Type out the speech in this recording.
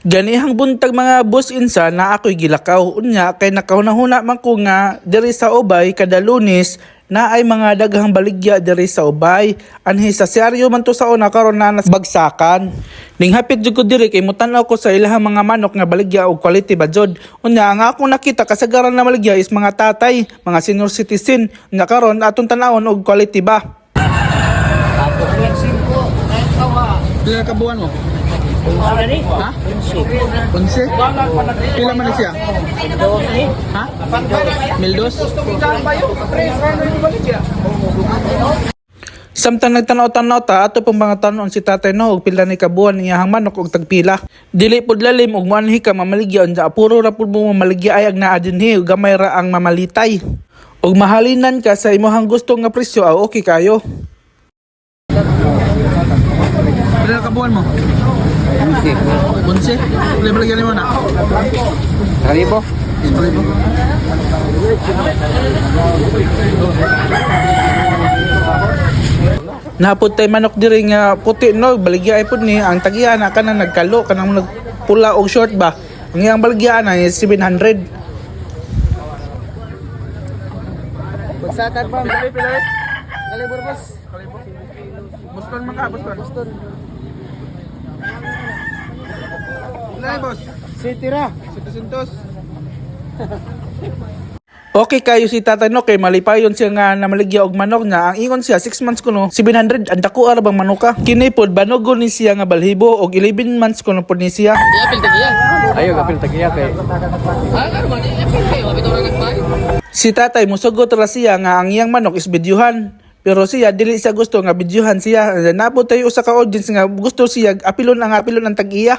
Ganihang buntag mga boss insa na ako'y gilakaw. Unya kay nakahuna man ko nga diri sa Ubay kada Lunes na ay mga daghang baligya diri sa Ubay. Anhi sa seryo man to sa una karon na nasbagsakan. Ning hapit jud ko diri kay mutanaw ko sa ilahang mga manok nga baligya og quality ba jud. Unya nga akong nakita kasagaran na baligya is mga tatay, mga senior citizen. Unya karon atong tan-awon og quality ba. Pila ka buwan mo? Ha? 11? Pila man siya? Ha? Mildos? Samtang nagtanaw-tanaw ta ato pong mga tanon si Tatay No og pila ni kabuan iyahang manok og tagpila. Dili pud lalim og muanhi ka mamaligya unsa puro ra pud mo mamaligya ay agna dinhi ug gamay ra ang mamalitay. Og mahalinan ka sa imong gusto nga presyo okay kayo. Pila ka buwan mo? 11? Pila baligyan mo na? Kalibo? Napod tay manok diri nga puti no baligya ay pud ni ang tagiya na kana nagkalo kanang nagpula og short ba. Ang iyang baligya na is 700. Bagsakan pa, pila? Kalibor boss. Boston man ka, Boston. Ilan boss? City ra. 700. Okay kayo si Tatay No kay malipayon siya nga na maligya og manok niya. Ang ingon siya 6 months kuno 700 ang dako ara bang manuka. Kini pod banogon ni siya nga balhibo og 11 months kuno pod ni siya. Apil tagiya. Ayo apil tagiya kay. Ano man apil kay mabito ra nagpay. Si Tatay musugot ra siya nga ang iyang manok is bidyuhan. Pero siya dili siya gusto nga bidyuhan siya. Napod tayo usa ka audience nga gusto siya apilon ang tag-iya.